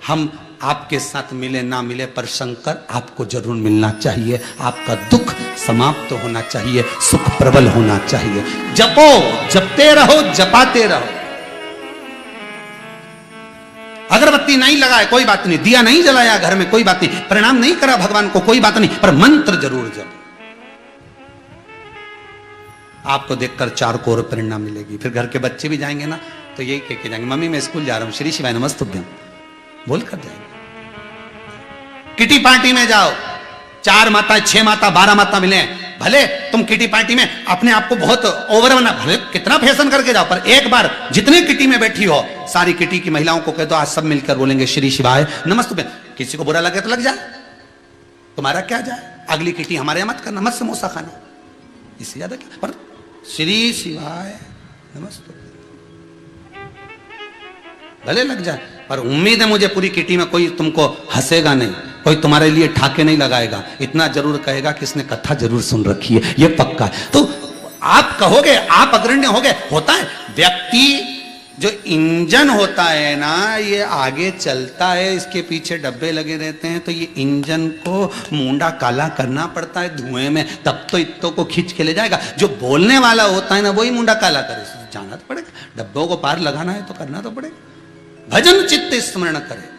हम आपके साथ मिले ना मिले पर शंकर आपको जरूर मिलना चाहिए। आपका दुख समाप्त होना चाहिए, सुख प्रबल होना चाहिए। जपो, जपते रहो, जपाते रहो। अगरबत्ती नहीं लगाए कोई बात नहीं, दिया नहीं जलाया घर में कोई बात नहीं, प्रणाम नहीं करा भगवान को कोई बात नहीं, पर मंत्र जरूर जपो। आपको देखकर चार को और प्रेरणा मिलेगी। फिर घर के बच्चे भी जाएंगे ना तो यही कह के जाएंगे, मम्मी मैं स्कूल जा रहा हूं, श्री शिवाय नमस्तुभ्यम बोल कर जाएंगे। किटी पार्टी में जाओ, 4 माता 6 माता 12 माता मिले, भले तुम किटी पार्टी में अपने आप को बहुत ओवर बना, भले कितना फैशन करके जाओ, पर एक बार जितने किटी में बैठी हो सारी किटी की महिलाओं को कह दो आज सब मिलकर बोलेंगे श्री शिवाय नमस्तुभ्यम। किसी को बुरा लगे तो लग जाए, तुम्हारा क्या जाए, अगली किटी हमारे यहां मत करना, मत समोसा खाना, इससे ज्यादा क्या। पर श्री शिवाय नमस्तुभ्यम भले लग जाए, पर उम्मीद है मुझे पूरी किटी में कोई तुमको हंसेगा नहीं, कोई तुम्हारे लिए ठाके नहीं लगाएगा, इतना जरूर कहेगा कि इसने कथा जरूर सुन रखी है, ये पक्का है। तो आप कहोगे, आप अग्रण्य हो गए। होता है व्यक्ति जो इंजन होता है ना, ये आगे चलता है, इसके पीछे डब्बे लगे रहते हैं, तो ये इंजन को मुंडा काला करना पड़ता है धुएं में, तब तो इत्तों को खींच के ले जाएगा। जो बोलने वाला होता है ना वही मुंडा काला करे, जाना तो पड़ेगा, डब्बों को पार लगाना है तो करना तो पड़ेगा। भजन चित्त स्मरण करे।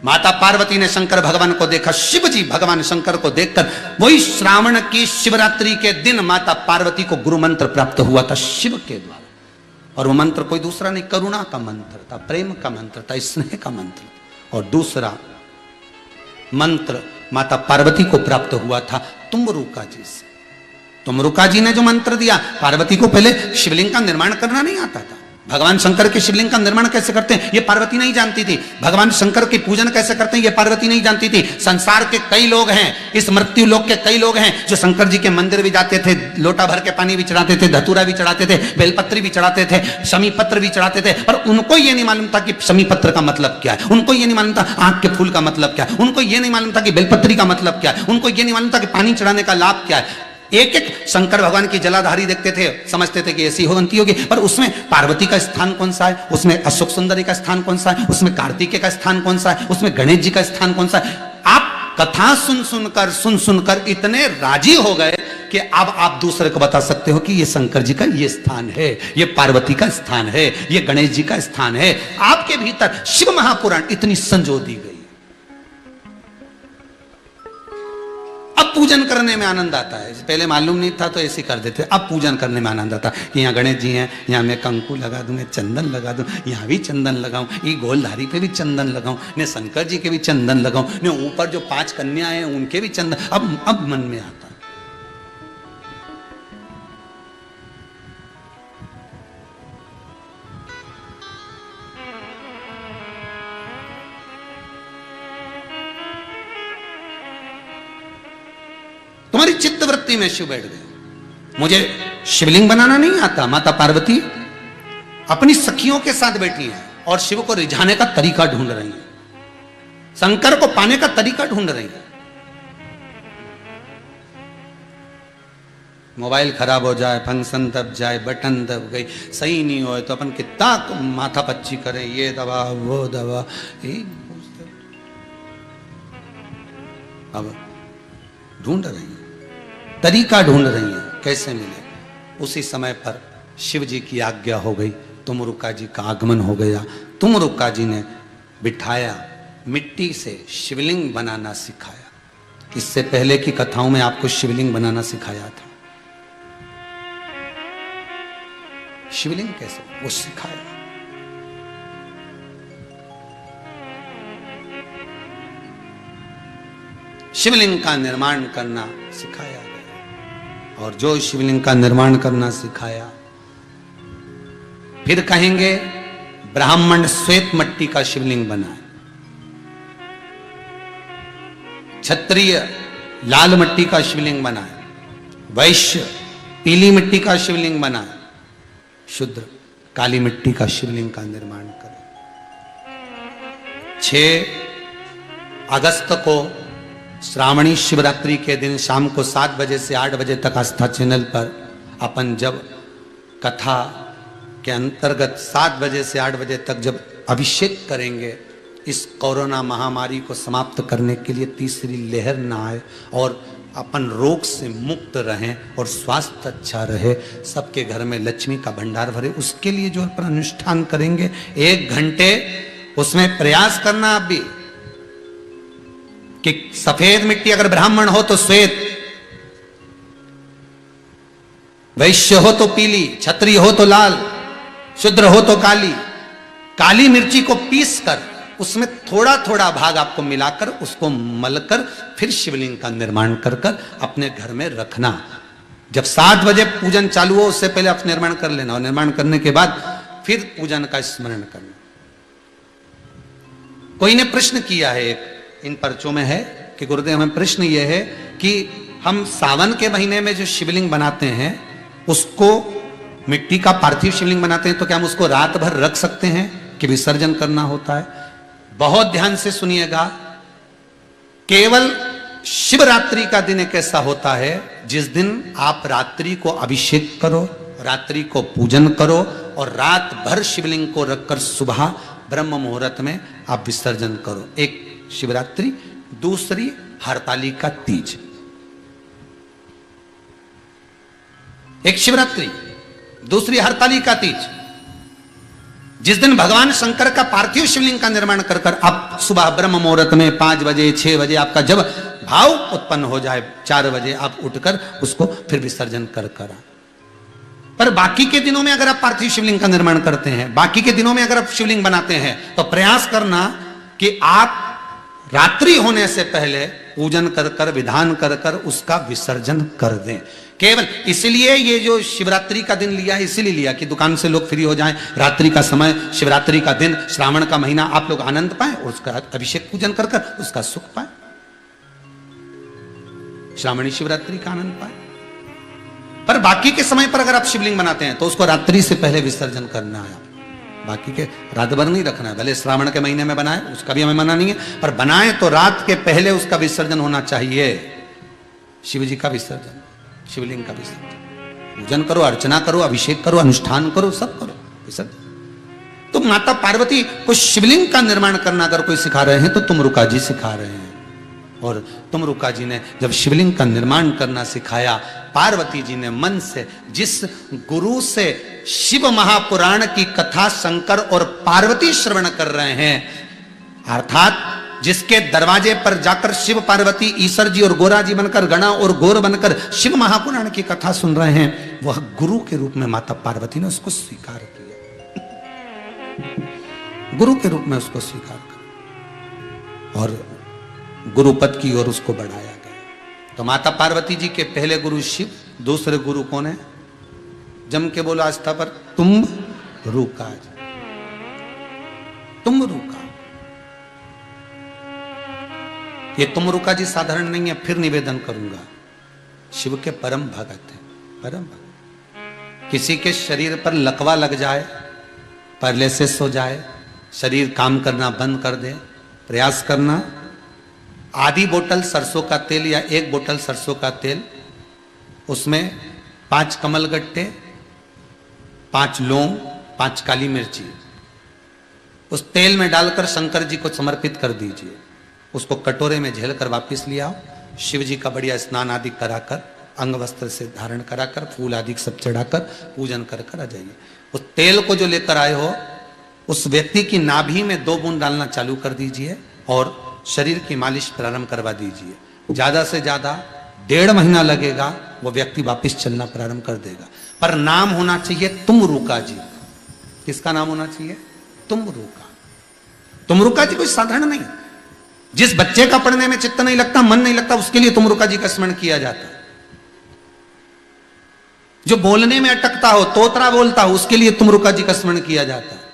माता पार्वती ने शंकर भगवान को देखा, शिव जी भगवान शंकर को देखकर वही श्रावण की शिवरात्रि के दिन माता पार्वती को गुरु मंत्र प्राप्त हुआ था शिव के द्वारा, और वो मंत्र कोई दूसरा नहीं, करुणा का मंत्र था, प्रेम का मंत्र था, स्नेह का मंत्र था। और दूसरा मंत्र माता पार्वती को प्राप्त हुआ था तुमरुका जी से। तुमरुका जी ने जो मंत्र दिया, पार्वती को पहले शिवलिंग का निर्माण करना नहीं आता था। भगवान शंकर के शिवलिंग का निर्माण कैसे करते हैं ये पार्वती नहीं जानती थी। भगवान शंकर की पूजन कैसे करते हैं ये पार्वती नहीं जानती थी। संसार के कई लोग हैं, इस मृत्यु लोक के कई लोग हैं जो शंकर जी के मंदिर भी जाते थे, लोटा भर के पानी भी चढ़ाते थे, धतूरा भी चढ़ाते थे, बेलपत्री भी चढ़ाते थे, शमी पत्र भी चढ़ाते थे, पर उनको ये नहीं मालूम था कि शमी पत्र का मतलब क्या है, उनको ये नहीं मालूम था आंख के फूल का मतलब क्या है, उनको ये नहीं मालूम था कि बेलपत्री का मतलब क्या है, उनको ये नहीं मालूम था कि पानी चढ़ाने का लाभ क्या है। एक एक शंकर भगवान की जलाधारी देखते थे, समझते थे कि ऐसी बनती होगी, पर उसमें पार्वती का स्थान कौन सा है, उसमें अशोक सुंदरी का स्थान कौन सा है, उसमें कार्तिकेय का स्थान कौन सा है, उसमें गणेश जी का स्थान कौन सा है। आप कथा सुन सुनकर इतने राजी हो गए कि अब आप दूसरे को बता सकते हो कि ये शंकर जी का ये स्थान है, ये पार्वती का स्थान है, ये गणेश जी का स्थान है। आपके भीतर शिव महापुराण इतनी संजो दी गई। अब पूजन करने में आनंद आता है, पहले मालूम नहीं था तो ऐसे कर देते, अब पूजन करने में आनंद आता है कि यहाँ गणेश जी हैं, यहाँ मैं कंकु लगा दूं, मैं चंदन लगा दूं, यहाँ भी चंदन लगाऊं, ये गोलधारी पे भी चंदन लगाऊं, ने शंकर जी के भी चंदन लगाऊं, ने ऊपर जो 5 कन्या हैं उनके भी चंदन, अब मन में आता है। तुम्हारी चित्तवृत्ति में शिव बैठ गए। मुझे शिवलिंग बनाना नहीं आता, माता पार्वती अपनी सखियों के साथ बैठी हैं और शिव को रिझाने का तरीका ढूंढ रही हैं, शंकर को पाने का तरीका ढूंढ रही हैं। मोबाइल खराब हो जाए, फंक्शन दब जाए, बटन दब गई, सही नहीं हो तो अपन कितना माथा पच्ची करें, ये दवा वो दवा, अब ढूंढ रही हैं, तरीका ढूंढ रही हैं कैसे मिले। उसी समय पर शिव जी की आज्ञा हो गई, तुमरुका जी का आगमन हो गया। तुमरुका जी ने बिठाया, मिट्टी से शिवलिंग बनाना सिखाया। इससे पहले की कथाओं में आपको शिवलिंग बनाना सिखाया था, शिवलिंग कैसे वो सिखाया। शिवलिंग का निर्माण करना सिखाया गया, और जो शिवलिंग का निर्माण करना सिखाया, फिर कहेंगे ब्राह्मण श्वेत मट्टी का शिवलिंग बनाए, क्षत्रिय लाल मिट्टी का शिवलिंग बनाए, वैश्य पीली मिट्टी का शिवलिंग बनाए, शूद्र काली मिट्टी का शिवलिंग का निर्माण करें। 6 अगस्त को श्रावणी शिवरात्रि के दिन शाम को 7 बजे से 8 बजे तक आस्था चैनल पर अपन जब कथा के अंतर्गत 7 बजे से 8 बजे तक जब अभिषेक करेंगे इस कोरोना महामारी को समाप्त करने के लिए तीसरी लहर ना आए और अपन रोग से मुक्त रहें और स्वास्थ्य अच्छा रहे, सबके घर में लक्ष्मी का भंडार भरे, उसके लिए जो अपन अनुष्ठान करेंगे 1 घंटे उसमें प्रयास करना आप भी कि सफेद मिट्टी, अगर ब्राह्मण हो तो श्वेत, वैश्य हो तो पीली, क्षत्रिय हो तो लाल, शूद्र हो तो काली। काली मिर्ची को पीस कर उसमें थोड़ा थोड़ा भाग आपको मिलाकर उसको मलकर फिर शिवलिंग का निर्माण कर कर अपने घर में रखना। जब 7 बजे पूजन चालू हो उससे पहले आप निर्माण कर लेना और निर्माण करने के बाद फिर पूजन का स्मरण करना। कोई ने प्रश्न किया है, एक इन पर्चों में है कि गुरुदेव हमें प्रश्न यह है कि हम सावन के महीने में जो शिवलिंग बनाते हैं उसको मिट्टी का पार्थिव शिवलिंग बनाते हैं, तो क्या हम उसको रात भर रख सकते हैं कि विसर्जन करना होता है? बहुत ध्यान से सुनिएगा, केवल शिवरात्रि का दिन एक ऐसा होता है जिस दिन आप रात्रि को अभिषेक करो, रात्रि को पूजन करो और रात भर शिवलिंग को रखकर सुबह ब्रह्म मुहूर्त में आप विसर्जन करो। एक शिवरात्रि, दूसरी हरतालिका तीज। एक शिवरात्रि, दूसरी हरतालिका तीज, जिस दिन भगवान शंकर का पार्थिव शिवलिंग का निर्माण कर कर आप सुबह ब्रह्म मुहूर्त में 5 बजे 6 बजे आपका जब भाव उत्पन्न हो जाए 4 बजे आप उठकर उसको फिर विसर्जन कर कर। पर बाकी के दिनों में अगर आप पार्थिव शिवलिंग का निर्माण करते हैं, बाकी के दिनों में अगर आप शिवलिंग बनाते हैं तो प्रयास करना कि आप रात्रि होने से पहले पूजन कर कर विधान कर कर उसका विसर्जन कर दें। केवल इसलिए ये जो शिवरात्रि का दिन लिया है, इसीलिए लिया कि दुकान से लोग फ्री हो जाएं, रात्रि का समय, शिवरात्रि का दिन, श्रावण का महीना, आप लोग आनंद पाएं और उसका अभिषेक पूजन कर कर उसका सुख पाएं, श्रावणी शिवरात्रि का आनंद पाएं। पर बाकी के समय पर अगर आप शिवलिंग बनाते हैं तो उसको रात्रि से पहले विसर्जन करना है। बाकी के रात भर नहीं रखना है, भले श्रावण के महीने में बनाए उसका भी हमें मना नहीं है, पर बनाए तो रात के पहले उसका विसर्जन होना चाहिए। शिव जी का विसर्जन, शिवलिंग का विसर्जन, पूजन करो, अर्चना करो, अभिषेक करो, अनुष्ठान करो, सब करो, विसर्जन। तो माता पार्वती को शिवलिंग का निर्माण करना अगर कोई सिखा रहे हैं तो तुमरुका जी सिखा रहे हैं। और तुमरुका जी ने जब शिवलिंग का निर्माण करना सिखाया, पार्वती जी ने मन से जिस गुरु से शिव महापुराण की कथा शंकर और पार्वती श्रवण कर रहे हैं, अर्थात जिसके दरवाजे पर जाकर शिव पार्वती ईश्वर जी और गोरा जी बनकर, गणा और गोर बनकर शिव महापुराण की कथा सुन रहे हैं, वह गुरु के रूप में माता पार्वती ने उसको स्वीकार किया, गुरु के रूप में उसको स्वीकार किया और गुरुपद की ओर उसको बढ़ाया गया। तो माता पार्वती जी के पहले गुरु शिव, दूसरे गुरु कौन है? जम के बोलो आस्था पर, तुम रुका, तुम रुका। ये तुम रुका जी साधारण नहीं है, फिर निवेदन करूंगा, शिव के परम भगत है, परम भगत। किसी के शरीर पर लकवा लग जाए, पैरालिसिस हो जाए, शरीर काम करना बंद कर दे, प्रयास करना आधी बोतल सरसों का तेल या 1 बोतल सरसों का तेल, उसमें 5 कमलगट्टे, 5 लौंग, 5 काली मिर्ची उस तेल में डालकर शंकर जी को समर्पित कर दीजिए। उसको कटोरे में झेल कर वापिस ले आओ, शिव जी का बढ़िया स्नान आदि कराकर, अंग वस्त्र से धारण कराकर, फूल आदि सब चढ़ाकर पूजन कर कर आ जाइए। उस तेल को जो लेकर आए हो उस व्यक्ति की नाभि में 2 बूंद डालना चालू कर दीजिए और शरीर की मालिश प्रारंभ करवा दीजिए। ज्यादा से ज्यादा 1.5 महीना लगेगा, वो व्यक्ति वापस चलना प्रारंभ कर देगा। पर नाम होना चाहिए तुमरुका जी। किसका नाम होना चाहिए? तुमरुका। तुमरुका जी कोई साधारण नहीं। जिस बच्चे का पढ़ने में चित्त नहीं लगता, मन नहीं लगता, उसके लिए तुमरुका जी का स्मरण किया जाता है। जो बोलने में अटकता हो, तोतरा बोलता हो, उसके लिए तुमरुका जी का स्मरण किया जाता है।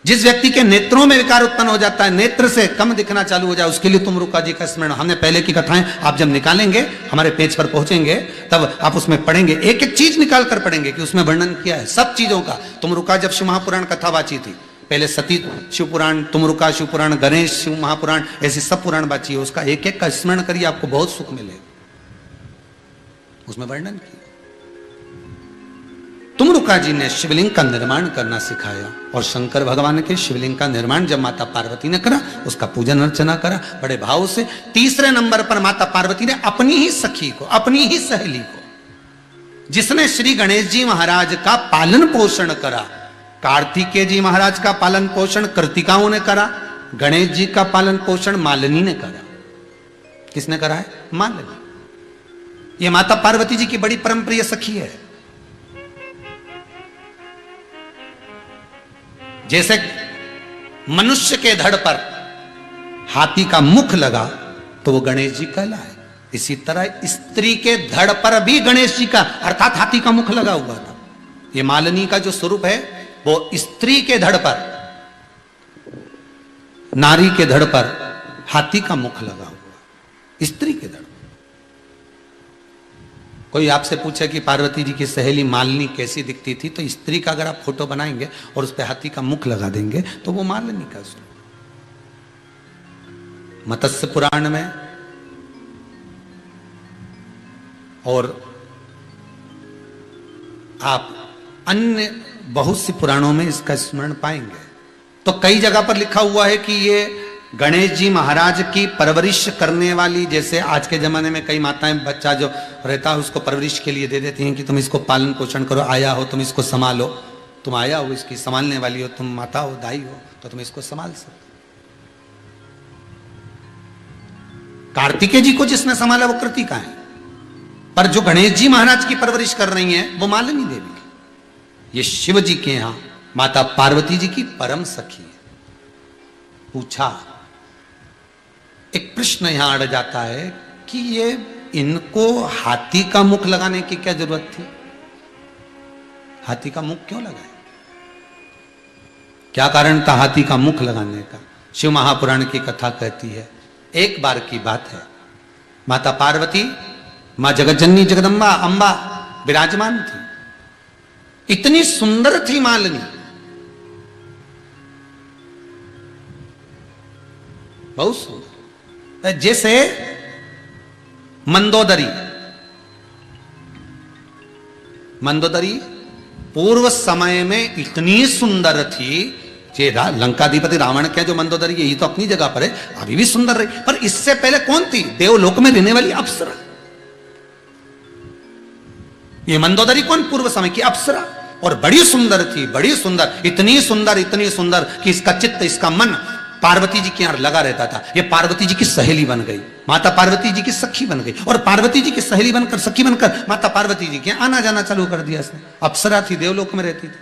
जिस व्यक्ति के नेत्रों में विकार उत्पन्न हो जाता है, नेत्र से कम दिखना चालू हो जाए, उसके लिए तुमरुका जी का स्मरण। हमने पहले की कथाएं आप जब निकालेंगे, हमारे पेज पर पहुंचेंगे, तब आप उसमें पढ़ेंगे, एक एक चीज निकाल कर पढ़ेंगे कि उसमें वर्णन किया है सब चीजों का। तुमरुका जब शिव महापुराण कथा बाची थी, पहले सती शिव पुराण, तुमरुका शिव पुराण, गणेश शिव महापुराण, ऐसे सब पुराण बाची है। उसका एक एक का स्मरण करिए, आपको बहुत सुख मिलेगा। उसमें वर्णन किया। तुमरुका जी ने शिवलिंग का निर्माण करना सिखाया और शंकर भगवान के शिवलिंग का निर्माण जब माता पार्वती ने करा, उसका पूजन अर्चना करा बड़े भाव से। तीसरे नंबर पर माता पार्वती ने अपनी ही सखी को, अपनी ही सहेली को, जिसने श्री गणेश जी महाराज का पालन पोषण करा, कार्तिकेय जी महाराज का पालन पोषण कृतिकाओं ने करा, गणेश जी का पालन पोषण मालिनी ने करा। किसने करा है? मालिनी। यह माता पार्वती जी की बड़ी परम प्रिय सखी है। जैसे मनुष्य के धड़ पर हाथी का मुख लगा तो वो गणेश जी कहलाए, इसी तरह स्त्री के धड़ पर भी गणेश जी का अर्थात हाथी का मुख लगा हुआ था। ये मालिनी का जो स्वरूप है वो स्त्री के धड़ पर, नारी के धड़ पर हाथी का मुख लगा हुआ, स्त्री के धड़। कोई आपसे पूछे कि पार्वती जी की सहेली मालिनी कैसी दिखती थी, तो स्त्री का अगर आप फोटो बनाएंगे और उस पर हाथी का मुख लगा देंगे तो वो मालिनी का स्वरूप। मत्स्य पुराण में और आप अन्य बहुत सी पुराणों में इसका स्मरण पाएंगे। तो कई जगह पर लिखा हुआ है कि ये गणेश जी महाराज की परवरिश करने वाली, जैसे आज के जमाने में कई माताएं बच्चा जो रहता है उसको परवरिश के लिए दे देती हैं कि तुम इसको पालन पोषण करो, आया हो तुम इसको संभालो, तुम आया हो इसकी संभालने वाली हो, तुम माता हो दाई हो तो तुम इसको संभाल सकते। कार्तिकेय जी को जिसने संभाला वो कृतिका है, पर जो गणेश जी महाराज की परवरिश कर रही है वो मालिनी देवी है। ये शिव जी के यहां माता पार्वती जी की परम सखी है। पूछा, एक प्रश्न यहां अड़ जाता है कि ये इनको हाथी का मुख लगाने की क्या जरूरत थी? हाथी का मुख क्यों लगाए? क्या कारण था हाथी का मुख लगाने का? शिव महापुराण की कथा कहती है, एक बार की बात है, माता पार्वती मां जगतजननी जगदम्बा अंबा विराजमान थी। इतनी सुंदर थी मालिनी, बहुत सुंदर, जैसे मंदोदरी। मंदोदरी पूर्व समय में इतनी सुंदर थी, ये लंकाधिपति रावण के जो मंदोदरी है ये तो अपनी जगह पर है, अभी भी सुंदर रही, पर इससे पहले कौन थी? देवलोक में रहने वाली अप्सरा। ये मंदोदरी कौन? पूर्व समय की अप्सरा, और बड़ी सुंदर थी, बड़ी सुंदर, इतनी सुंदर कि इसका चित्त, इसका मन पार्वती जी के यहां लगा रहता था। ये पार्वती जी की सहेली बन गई, माता पार्वती जी की सखी बन गई, और पार्वती जी की सहेली बनकर, सखी बनकर माता पार्वती जी के आना जाना चालू कर दिया इसने। अप्सरा थी, देवलोक में रहती थी।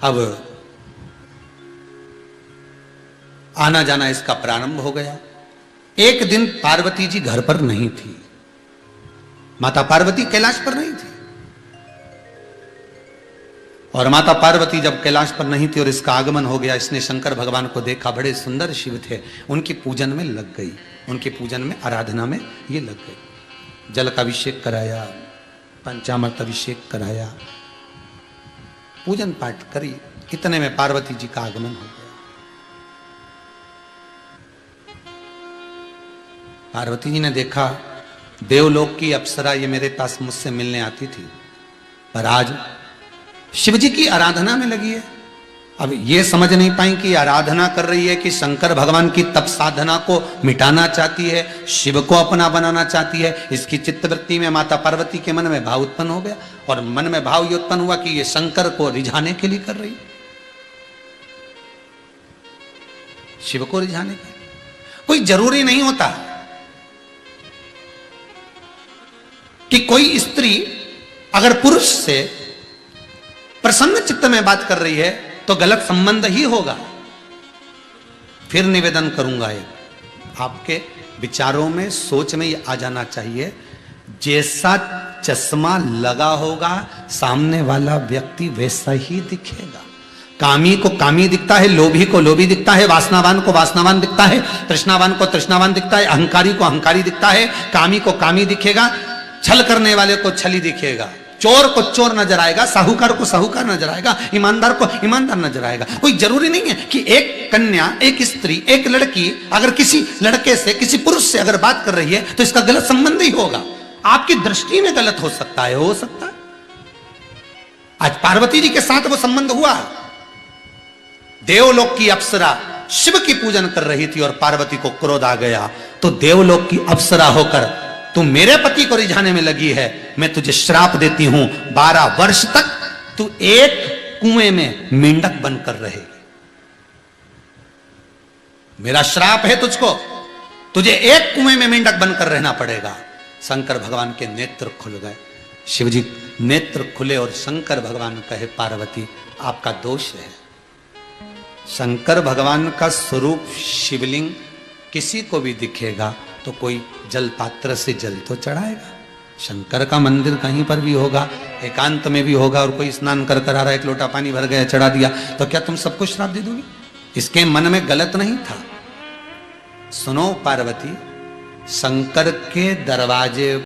अब आना जाना इसका प्रारंभ हो गया। एक दिन पार्वती जी घर पर नहीं थी, माता पार्वती कैलाश पर नहीं थी, और माता पार्वती जब कैलाश पर नहीं थी और इसका आगमन हो गया, इसने शंकर भगवान को देखा, बड़े सुंदर शिव थे, उनकी पूजन में लग गई, उनके पूजन में, आराधना में ये लग गई। जल का अभिषेक कराया, पंचामृत अभिषेक कराया, पूजन पाठ करी, इतने में पार्वती जी का आगमन हो गया। पार्वती जी ने देखा देवलोक की अप्सरा ये मेरे पास मुझसे मिलने आती थी, पर आज शिव जी की आराधना में लगी है। अब ये समझ नहीं पाई कि आराधना कर रही है कि शंकर भगवान की तप साधना को मिटाना चाहती है, शिव को अपना बनाना चाहती है। इसकी चित्तवृत्ति में माता पार्वती के मन में भाव उत्पन्न हो गया, और मन में भाव ये उत्पन्न हुआ कि ये शंकर को रिझाने के लिए कर रही, शिव को रिझाने के लिए। कोई जरूरी नहीं होता कि कोई स्त्री अगर पुरुष से प्रसन्न चित्त में बात कर रही है तो गलत संबंध ही होगा। फिर निवेदन करूंगा, आपके विचारों में, सोच में ये आ जाना चाहिए, जैसा चश्मा लगा होगा सामने वाला व्यक्ति वैसा ही दिखेगा। कामी को कामी दिखता है, लोभी को लोभी दिखता है, वासनावान को वासनावान दिखता है, तृष्णावान को तृष्णावान दिखता है, अहंकारी को अहंकारी दिखता है, कामी को कामी दिखेगा, छल करने वाले को छली दिखेगा, चोर को चोर नजर आएगा, साहूकार को साहूकार नजर आएगा, ईमानदार को ईमानदार नजर आएगा। कोई जरूरी नहीं है कि एक कन्या, एक स्त्री, एक लड़की अगर किसी लड़के से, किसी पुरुष से अगर बात कर रही है तो इसका गलत संबंध ही होगा। आपकी दृष्टि में गलत हो सकता है, हो सकता है। आज पार्वती जी के साथ वो संबंध हुआ। देवलोक की अप्सरा शिव की पूजन कर रही थी और पार्वती को क्रोध आ गया, तो देवलोक की अप्सरा होकर तू मेरे पति को रिझाने में लगी है, मैं तुझे श्राप देती हूं, 12 वर्ष तक तू एक कुएं में मेंढक बनकर रहेगी। मेरा श्राप है तुझको, तुझे एक कुएं में मेंढक बनकर रहना पड़ेगा। शंकर भगवान के नेत्र खुल गए। शिवजी नेत्र खुले और शंकर भगवान कहे, पार्वती आपका दोष है। शंकर भगवान का स्वरूप शिवलिंग किसी को भी दिखेगा तो कोई जल पात्र से जल तो चढ़ाएगा। शंकर का मंदिर कहीं पर भी होगा, एकांत में भी होगा, और कोई स्नान कर कर आ रहा है, एक लोटा पानी भर गया, चढ़ा दिया, तो क्या तुम सबको श्राप दे दोगी? इसके मन में गलत नहीं था। सुनो पार्वती, शंकर के दरवाजे